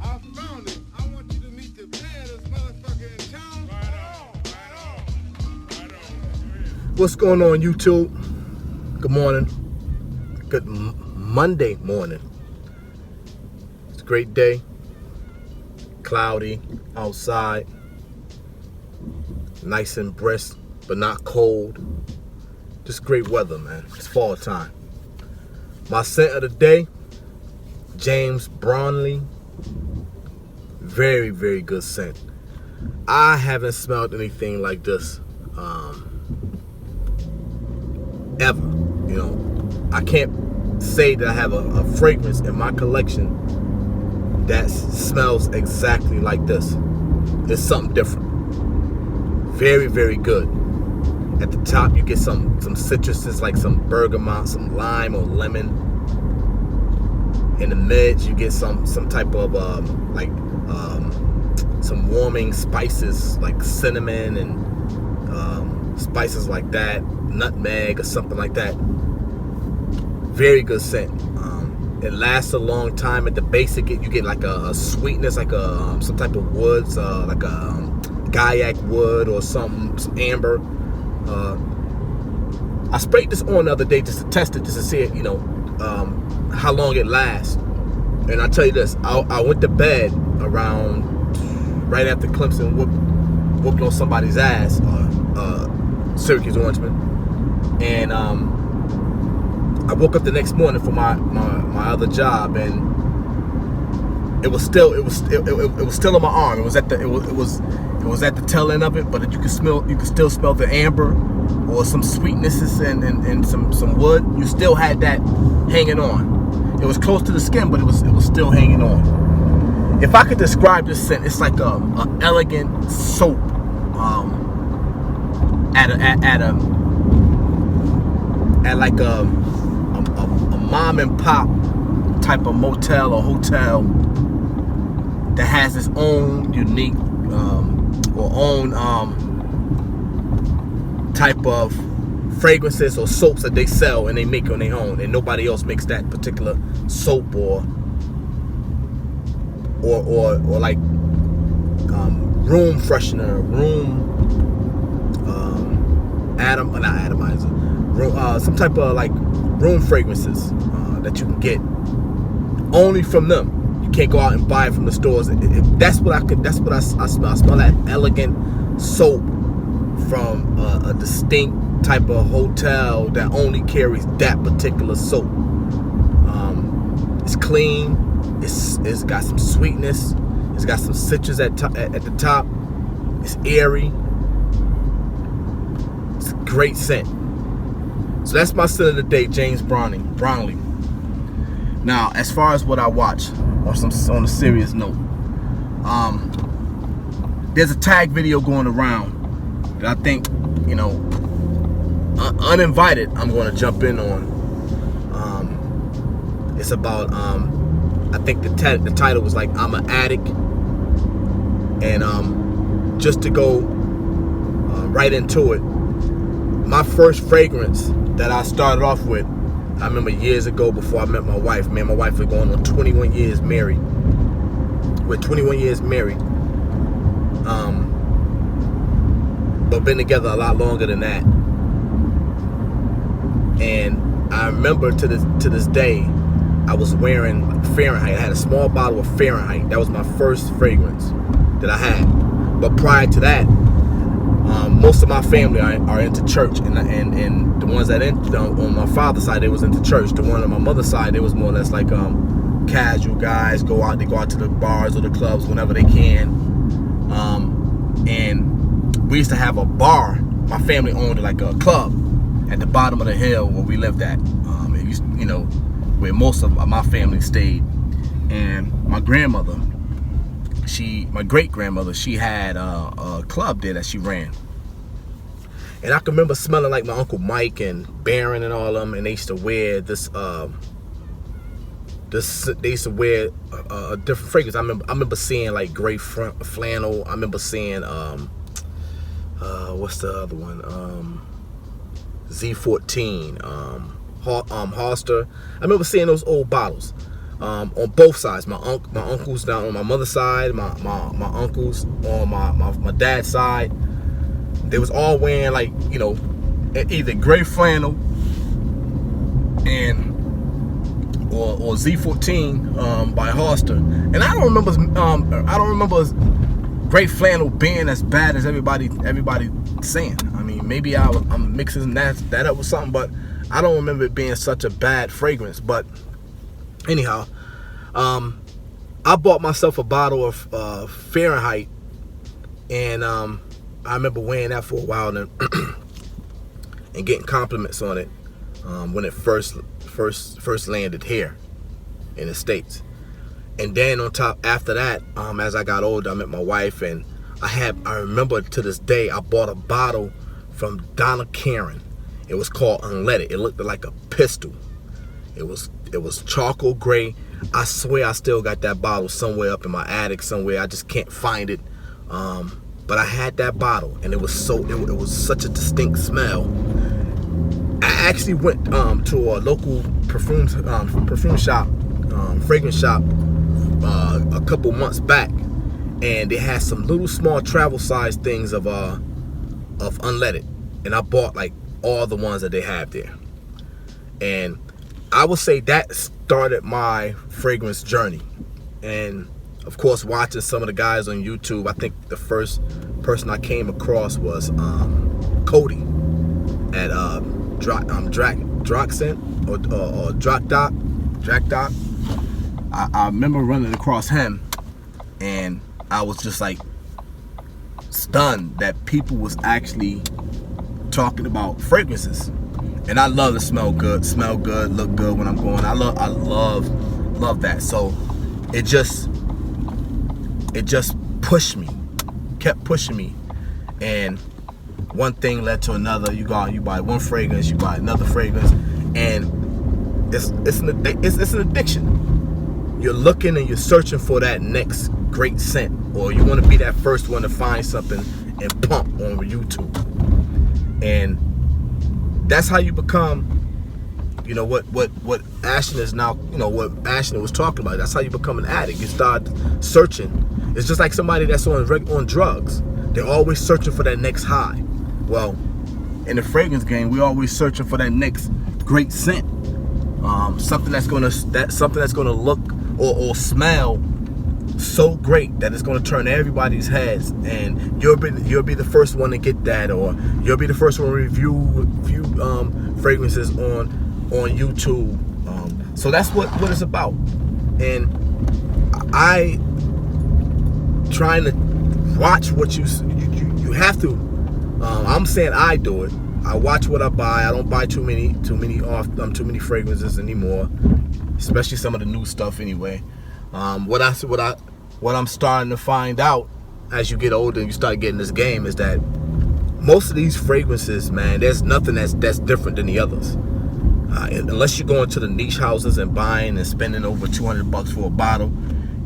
I found it. I want you to meet the baddest motherfucker in town. What's going on, YouTube? Good morning. Good Monday morning. It's a great day. Cloudy outside. Nice and brisk, but not cold. Just great weather, man. It's fall time. My scent of the day, James Bronnley. Very, very good scent. I haven't smelled anything like this ever. You know, I can't say that I have a fragrance in my collection that smells exactly like this. It's something different. Very, very good. At the top, you get some citruses like some bergamot, some lime or lemon. In the mids, you get some type of some warming spices like cinnamon and spices like that, nutmeg or something like that. Very good scent. It lasts a long time. At the base, you get like a sweetness, like some type of woods, like a Gaiac wood or some amber. I sprayed this on the other day just to test it, just to see it, how long it lasts. And I tell you this, I went to bed around right after Clemson whooped on somebody's ass, Syracuse Orangeman, and I woke up the next morning for my other job, and it was still on my arm. It was at the tail end of it, but you could still smell the amber or some sweetnesses and some wood. You still had that hanging on. It was close to the skin, but it was still hanging on. If I could describe this scent, it's like a elegant soap at like a mom and pop type of motel or hotel that has its own unique or own type of fragrances or soaps that they sell and they make on their own, and nobody else makes that particular soap or like room freshener, some type of like room fragrances that you can get only from them. You can't go out and buy it from the stores. That's what I smell. I smell that elegant soap from a distinct type of hotel that only carries that particular soap. It's clean. It's got some sweetness. It's got some citrus at the top. It's airy. It's a great scent. So that's my scent of the day, James Bronnley. Now, as far as what I watch, on a serious note, there's a tag video going around that I think, uninvited, I'm going to jump in on. It's about, I think the title was like, I'm an addict. And just to go right into it, my first fragrance that I started off with, I remember years ago before I met my wife. Me and my wife were going on 21 years married. We're 21 years married. But been together a lot longer than that. And I remember to this day, I was wearing Fahrenheit. I had a small bottle of Fahrenheit. That was my first fragrance that I had. But prior to that, most of my family are into church, and the ones that on my father's side, they was into church. The one on my mother's side, they was more or less like casual guys. They go out to the bars or the clubs whenever they can. And we used to have a bar. My family owned like a club at the bottom of the hill where we lived at. It used, where most of my family stayed. And my grandmother, my great grandmother, she had a club there that she ran. And I can remember smelling like my Uncle Mike and Barron and all of them, and they used to wear this. They used to wear a different fragrance. I remember seeing like gray flannel. I remember seeing what's the other one? Z14, Holster. I remember seeing those old bottles. on both sides. My uncles down on my mother's side, my uncles on my dad's side. They was all wearing like, you know, either gray flannel and or Z14 by Hollister. And I don't remember gray flannel being as bad as everybody saying. I mean, maybe I'm mixing that up with something, but I don't remember it being such a bad fragrance. But anyhow, I bought myself a bottle of Fahrenheit, and I remember wearing that for a while and and getting compliments on it when it first landed here in the States. And then on top, after that, as I got older, I met my wife, and I remember to this day, I bought a bottle from Donna Karan. It was called Unleaded. It looked like a pistol. It was charcoal gray. I swear I still got that bottle somewhere up in my attic somewhere. I just can't find it. But I had that bottle, and it was such a distinct smell. I actually went to a local perfume shop, fragrance shop, a couple months back, and they had some little small travel size things of Unleaded, and I bought like all the ones that they have there. And I would say that started my fragrance journey. And of course, watching some of the guys on YouTube, I think the first person I came across was Cody at Dracscent or Drakdoc. I remember running across him, and I was just like stunned that people was actually talking about fragrances. And I love to smell good, look good when I'm going. I love that. So it just pushed me, kept pushing me, and one thing led to another. You buy one fragrance, you buy another fragrance, and it's an addiction. You're looking and you're searching for that next great scent, or you want to be that first one to find something and pump on YouTube. And that's how you become, you know, what Ashton is now, you know, what Ashton was talking about. That's how you become an addict. You start searching. It's just like somebody that's on drugs. They're always searching for that next high. Well, in the fragrance game, we're always searching for that next great scent. Something that's gonna look or smell so great that it's gonna turn everybody's heads, and you'll be the first one to get that, or you'll be the first one to review fragrances on YouTube. So that's what it's about. And I trying to watch what you have to. I'm saying I do it. I watch what I buy. I don't buy too many fragrances anymore, especially some of the new stuff. Anyway, what I'm starting to find out as you get older and you start getting this game is that most of these fragrances, man, there's nothing that's different than the others. Unless you're going to the niche houses and buying and spending over $200 for a bottle,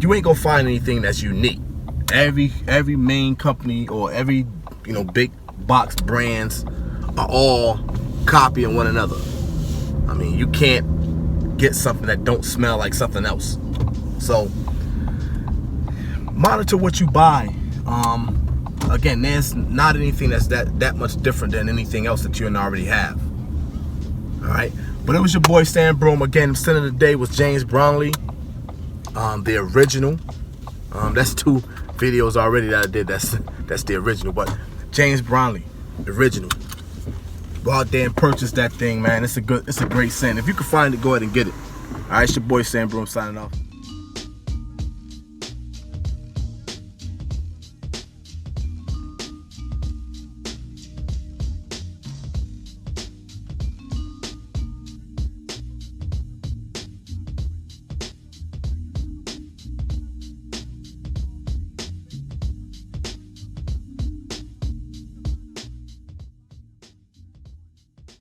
you ain't gonna find anything that's unique. Every main company or every, you know, big box brands are all copying one another. I mean, you can't get something that don't smell like something else. So monitor what you buy. Again, there's not anything that's that much different than anything else that you already have. All right, but it was your boy Stan Broom again. Scent of the day was James Bronnley, the original. That's 2 videos already that I did. That's the original, but James Bronnley, original. Go out there and purchase that thing, man. It's a great scent. If you can find it, go ahead and get it. All right, it's your boy Stan Broom signing off.